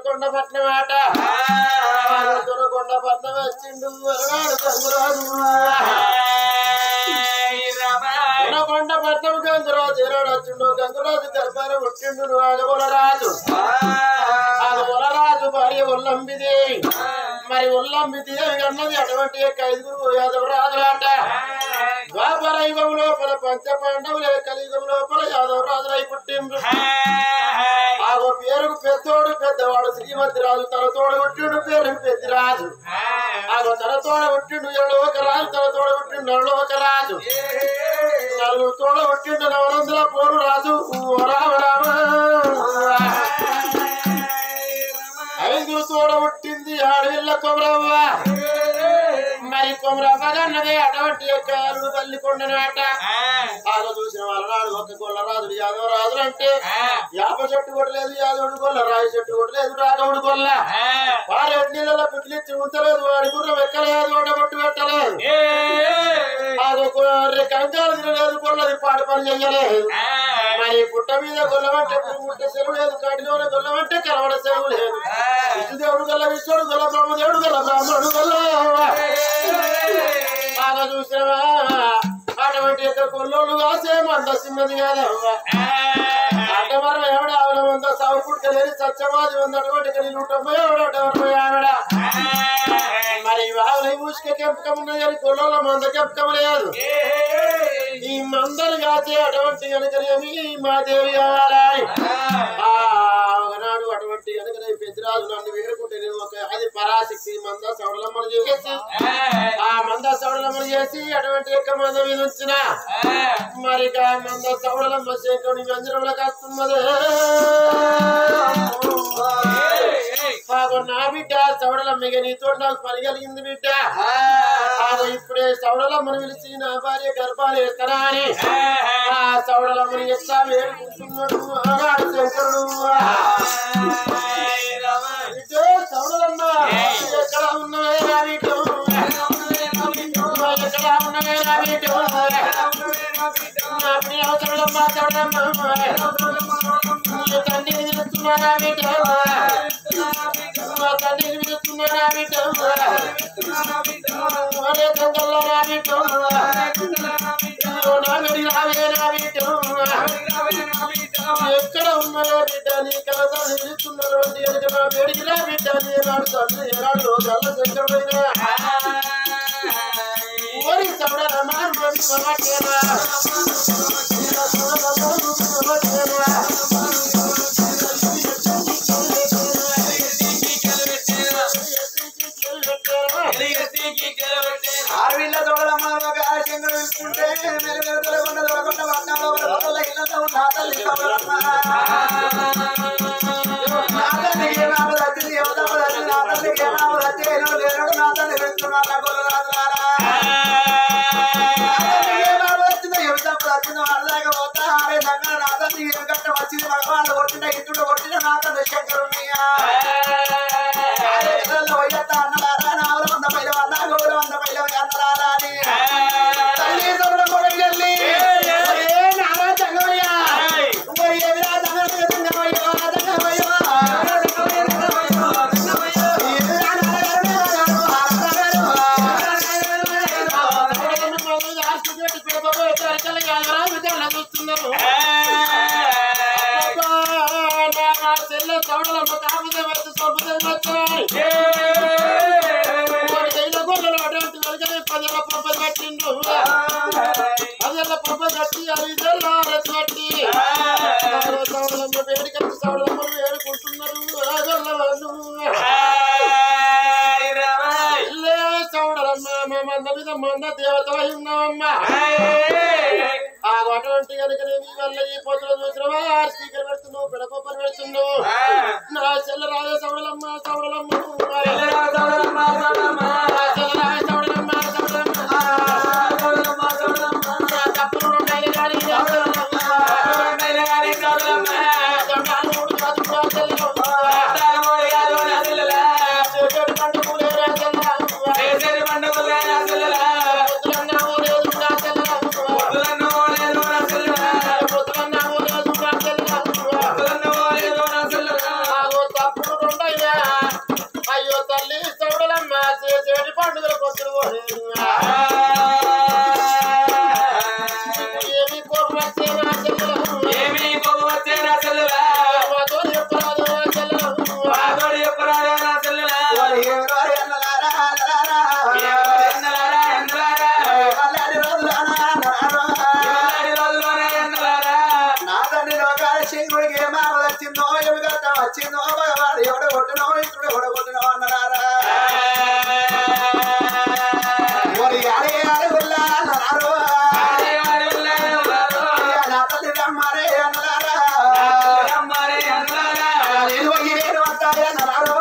దొరకొండపట్నం ఆట దొరకొండపట్నం వచ్చిండు దొరకొండపట్నం గంగరాజు ఏనాడు వచ్చిండు గంగరాజు దర్బారం పుట్టిండు ఆగబొలరాజు ఆగబొలరాజు భార్య ఒల్లంబిదేవి మరి ఒల్లంబిదేవి అన్నది అటువంటి ఐదుగురు యాదవరాజులాట ద్వాపర యుగం లోపల పంచ పాండవులే కలియుగం లోపల యాదవరాజులై పుట్టిండ్రు ఆగో పేరుకు పెద్దోడు పెద్దవాడు శ్రీమతి రాజు తన తోడు పుట్టిండు పేరుకు పెద్దిరాజు ఆగో తన తోడ పుట్టిండు ఎడలోక రాజు తన తోడ పుట్టిండు నడలోక రాజు నలుగురు తోడ పుట్టిండు నవనందుల పోరు రాజు రామ రామ ఐదు తోడ పుట్టింది ఆడవిల్ల కొమరవ్వ మరి కొమరవ్వ అన్నదే అటువంటి యొక్క అల్లుడు తల్లి కొండనాట ఆగ చూసిన వాళ్ళనాడు ఒక గొల్లరాజుడు యాదవ రాజులు అంటే యాప చెట్టు కొట్టలేదు యాదవుడు గొల్ల రాయి చెట్టు కొట్టలేదు రాఘవుడు గొల్ల వారి నీళ్ళలో పిట్లిచ్చి ఉంచలేదు వాడి గుర్రం ఎక్కలేదు ఓడబొట్టు పెట్టలేదు ఆగొక కంకాలు తినలేదు గొల్లది పాటు పని చెయ్యలేదు మరి పుట్ట మీద గొల్లమంటే పుట్ట సెలవు లేదు కాటిలోనే గొల్లమంటే కలవడ సెలవు లేదు విష్ణుదేవుడు గొల్ల విష్ణుడు గొల్ల బ్రహ్మదేవుడు గొల్ల బ్రాహ్మణుడు గొల్ల బాగా చూసినవా అటువంటి యొక్క కొల్లోళ్ళు కాసే మంద సిన్నది కాదవ్వా అంటే మనం ఎవడ ఆవిడ మంద సాగు పుట్టుకలేని సత్యవాది ఉంది అటువంటి నూటొంభై ఆవిడ మరి ఆవిడ మూసిక కెంపకం ఉన్నది కానీ కొల్లోళ్ళ మంద కెంపకం లేదు ఈ మందలు కాచే అటువంటి కనుకనేమి మా దేవి కావాలని ఒకనాడు అటువంటి కనుకనే పెద్దరాజు నన్ను వేడుకుంటే నేను ఒక అది పరాశక్తి మంద సౌడలమ్మను చేసి ఆ మంద సౌడలమ్మను చేసి అటువంటి యొక్క మంద మీద ఉంచిన మరి మంద సౌడలమ్మ శేఖరుని మందిరంలోకి వస్తున్నది నా బిడ్డ సౌడలమ్మగా నీతో నాకు పని కలిగింది బిడ్డ ఇప్పుడే సౌడలమ్మను పిలిచి నా భార్య గర్భాలు వేస్తారా అని ఆ సౌడలమ్మని ఎట్లా వేడుకుంటున్నాడు ఆనాడు శంకరుడు సౌడలమ్మ ఎక్కడ ఉన్నవే నా బిడ్డ ఎక్కడ ఉన్నవే నా బిడ్డ సౌడలమ్మ సౌడలమ్మ తండ్రిని పిలుస్తున్నారా బిడ్డ తండ్రిని పిలుస్తున్నారా బిడ్డ ఎక్కడ ఉన్నారో బిడ్డ నీ కలతో నిలుస్తున్నారు వేడికిరా బిడ్డ ఏనాడు తండ్రి ఏనాడు గల్ల శంకరుడైనా ఓరి సౌడలమ్మా ఆడవిల్ల తోడలమ్మ శంకరు వెళ్తుంటే వచ్చింది మగవాళ్ళు కొట్టిన ఇటు కొట్టిన నాథ శంకరు అన్నలారా నావల వంద పైల వంద గోల వంద పైల అన్నలారా అని తల్లి తమ్ముడు కూడా వెళ్ళి నారా తంగమయ్య ఏమిరా చూస్తున్నారు సౌడలమ్మ కాపుదే వచ్చి సంపదే వచ్చాయి అటువంటి వరకనే 10 పంపది పట్టిండు 10 పంపది పట్టి 5 పట్టి సౌడలమ్మ వేడికచ్చి సౌడలమ్మను వేడుకుంటున్నారు సౌడలమ్మ మంద మీద మంద దేవత ఉన్నామమ్మ అటువంటి కనుకనే మీ వల్ల ఈ పొద్దులో చూసినవా స్పీకర్ పెడుతున్నావు పెడపప్పలు పెడుతున్నావు నా చెల్ల రాజా సౌడలమ్మ సౌడలమ్మ తప్పులు ఉండాలి కానీ తప్పుడు ఎవడ కొట్టినావు ఇతడు ఎవడ కొట్టినావు అన్నారా మరి ఆడే ఆడే ఉల్లా అన్నారు నా తల్లి రమ్మరే అన్నారా నేను వస్తాయి అన్నారు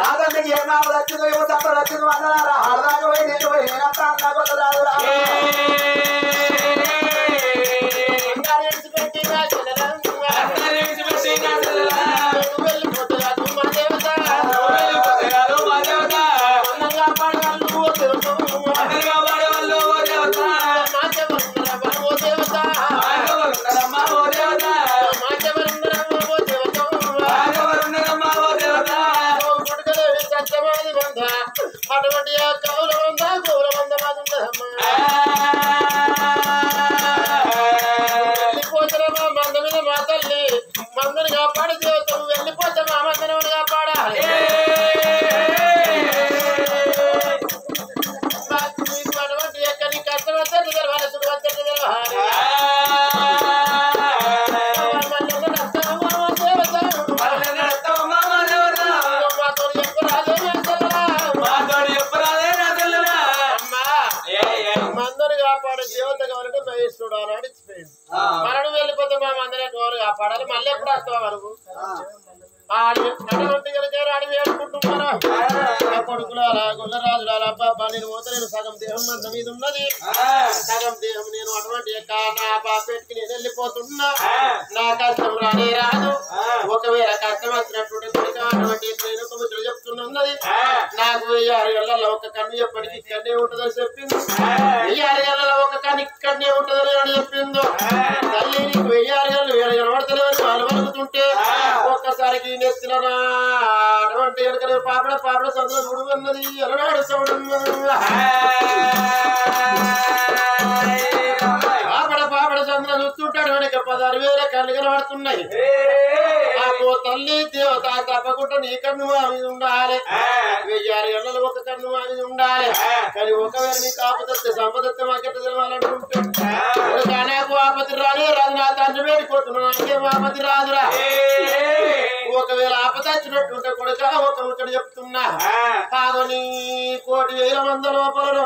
నా తల్లికి ఏమో వచ్చిందో ఏమో తప్ప వచ్చిందో అన్నారా ఆడదాకా పోయి నేను పోయి నేనంతా అన్నా కొత్త రాదురా అటువంటి కౌలమంద గౌలమంద వెళ్ళిపోతామా మంద మీద మా తల్లి మందుని కాపాడి దేవతలు వెళ్ళిపోతామా మందనవుని కాపాడాలి మీకు అటువంటి ఎక్కడి కష్టం వచ్చేది తెలవాలి సుఖం వచ్చేది తెలవాలి మందరు కాపాడే దేవత కావాలంటే మహేశ్వరుడు అన్నాడు ఇచ్చిపోయింది మనం వెళ్ళిపోతే మా మందరే గోరు కాపాడాలి మళ్ళీ ఎప్పుడు వస్తావా మనకు అటువంటి కనుక అడవి ఆడుకుంటున్నారా కొడుకులు అలా గొల్లరాజులు అలా అబ్బా నేను పోతే నేను సగం దేహం మంద మీద ఉన్నది సగం దేహం నేను అటువంటి నా బాపేటికి నేను వెళ్ళిపోతున్నా నా కష్టం రానే రాదు ఒకవేళ కష్టం వచ్చినటువంటి కొడుక అటువంటి నేను తొమ్మిది చెప్తున్నది నాకు 6 ఏళ్లలో ఒక కన్ను ఎప్పటికి ఇక్కడనే ఉంటుందని చెప్పింది 6 ఏళ్లలో ఒక కన్ను ఇక్కడనే ఉంటుందని అని చెప్పిందో తల్లి నీకు 6 ఏళ్ళు కనబడతలేవని వాళ్ళు వలుగుతుంటే ఒక్కసారికి నెత్తిన అటువంటి వెనక పాపడ పాపడ సందులో చూడమన్నది ఎలనాడు చూడడం పాపడ పాపడ సందులో చూస్తుంటాడు వెనక 16,000 కళ్ళు కనబడుతున్నాయి తల్లి దేవత తప్పకుండా నీ కన్ను మా మీద ఉండాలి 6 ఏళ్లలో ఒక కన్ను మా మీద ఉండాలి కానీ ఒకవేళ నీకు ఆపదత్తే సంపదత్తే మాకెట్ట తెలవాలంటుంటే నాకు ఆపతి రాలే రాదు నా తండ్రి వేడిపోతున్నా నాకేం ఆపతి రాదురా ఒకవేళ ఆపద వచ్చినట్టుంటే కొడుక ఒక ముచ్చడు చెప్తున్నా కాదని 1,000,000 మంది లోపల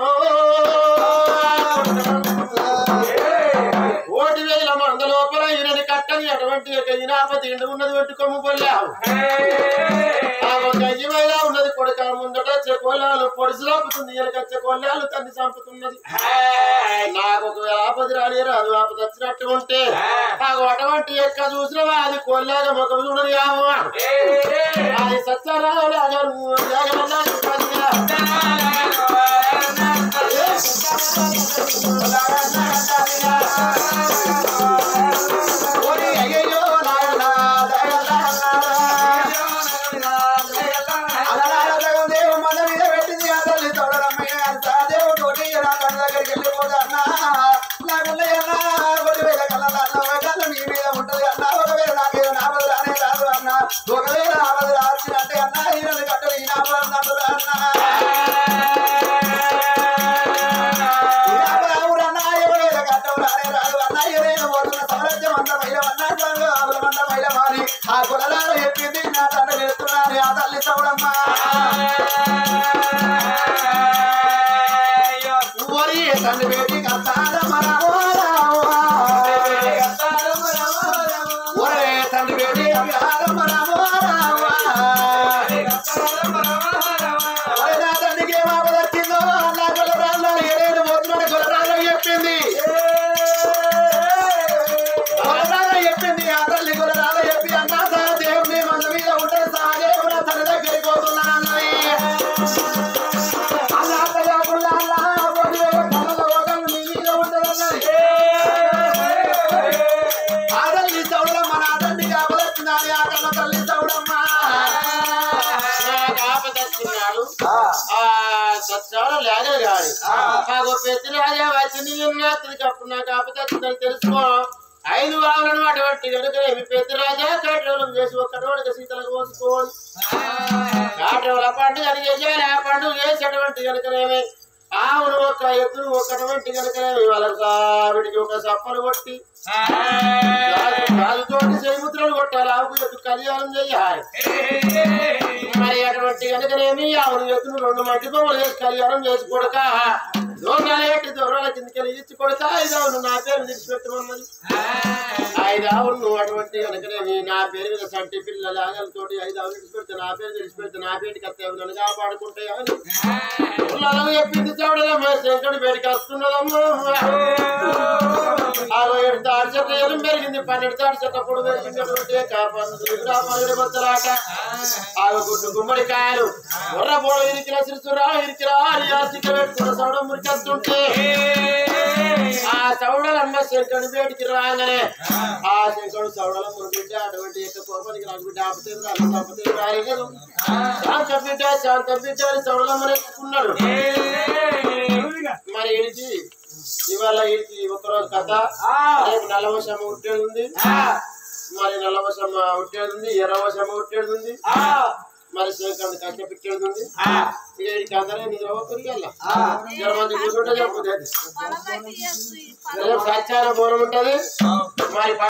1,000,000 మంది లోపల ఈయనని కట్టని అటువంటి ఈనాపతి ఇండు ఉన్నది పెట్టి కొమ్ము పొల్లావు గంజిమైనా ఉన్నది కొడుక ముందట చెకోళ్ళాలు పొడిసి చంపుతుంది ఈయనక చెకోళ్ళాలు తన్ని చంపుతున్నది నాకు ఒకవేళ ఆపది రాని రాదు ఆపద వచ్చినట్టు ఉంటే నాకు అటువంటి ఎక్క చూసినవా అది కొల్లాగా ముఖం చూడని యావా అది సత్యరాగా ఒకవేళ ఆపద రాసినట్టే అన్న ఈయనని కట్టలు ఈ నాపలు అన్న ఆ కులలాలో చెప్పింది నా తండ్రి వెళ్తున్నాను ఆ తల్లి చౌడమ్మ తండ్రి పెట్టి తండ్రి పెట్టి తండ్రికి ఏం ఆపద వచ్చిందో నా కులరాళ్ళు ఏడేడు మోతున్నాడు కులరాళ్ళు చెప్పింది చెప్పింది ఆ తల్లి కులరాళ్ళు చెప్పి అన్నా సహదేవుని మన మీద ఉంటుంది సహదేవు నా తల్లి దగ్గరికి పోతున్నాను అన్నది ఆ తల్లి చౌడమ్మ నా తండ్రికి ఆపదొచ్చిందని ఆ కన్న తల్లి చౌడమ్మ ఆపదొస్తున్నాడు సత్సాడు లేదే గాడి నాకు పెద్ద రాజా వచ్చింది ఉన్నతికి అప్పుడు నాకు ఆపదొచ్చిందని తెలుసుకో 5 వారాలను అటువంటి కనుక పెద్ద రాజా కాట్రవలం చేసి ఒక్కటోడికి సీతలకు పోసుకోండి కాట్రవల పండుగ చేయాలి ఆ పండుగ చేసేటువంటి కనుకనేమి ఆవును ఒక ఎద్దును ఒకటువంటి కనుక వాళ్ళకి వీడికి ఒక సప్పలు కొట్టి రాజుతోటి చేముద్రలు కొట్టాలి ఆవుకు ఎద్దు కళ్యాణం చెయ్యాలి మరి అటువంటి కనుకనేమి ఆవును ఎద్దును 2 మట్టి బొమ్మలు వేసి కళ్యాణం చేసి కొడక దూరాలు ఎట్టి దూరాల కిందకి ఇచ్చి కొడక 5 ఆవును నా పేరు తెచ్చిపెట్టమన్నది 5 ఆవును అటువంటి కనుకనేమి నా పేరు మీద సంటి పిల్లల ఆగలతోటి 5 ఆవులు తెచ్చిపెడితే నా పేరు తెచ్చిపెడితే నా పేరుకి వస్తే నన్ను కాపాడుకుంటాయి అని చెప్పింది చూడదమ్మా శంకరుడు బయటికి వస్తున్నదమ్మా 7 తాడి చెట్ల ఎరం పెరిగింది 12 తాడి చెట్ల పొడి పెరిగినటువంటి కాపాడు బొత్తలాట గుడ్డు గుమ్మడికాయలు ఉర్ర పోడ ఇరికిల సిరుసురా ఇరికిరా సిక్క పెట్టుకున్న సౌడం మురికేస్తుంటే ఆ సౌడలమ్మ శంకరుడు బయటికి రాగానే ఆ శంకరుడు సౌడల మురికింటే అటువంటి కోపానికి నాకు బిడ్డ ఆపతే రాలేదు శాంతం బిడ్డ అని సౌడలమ్మని ఎక్కున్నాడు మరి ఇడికి ఇవాళ ఇడికి ఒకరోజు కథ రేపు నల్లవశమ్మ ఉట్టేది ఉంది మరి నల్లవశమ్మ ఉట్టేది ఉంది ఎర్రవశమ్మ ఉట్టేది ఉంది మరి శేఖరుడు కట్ట పెట్టేది ఉంది ఇక ఇడికి అందరే మీరు తిరిగల్లా 20 మంది కూర్చుంటే చెప్పుతుంది రేపు సత్యాన బోనం ఉంటది మరి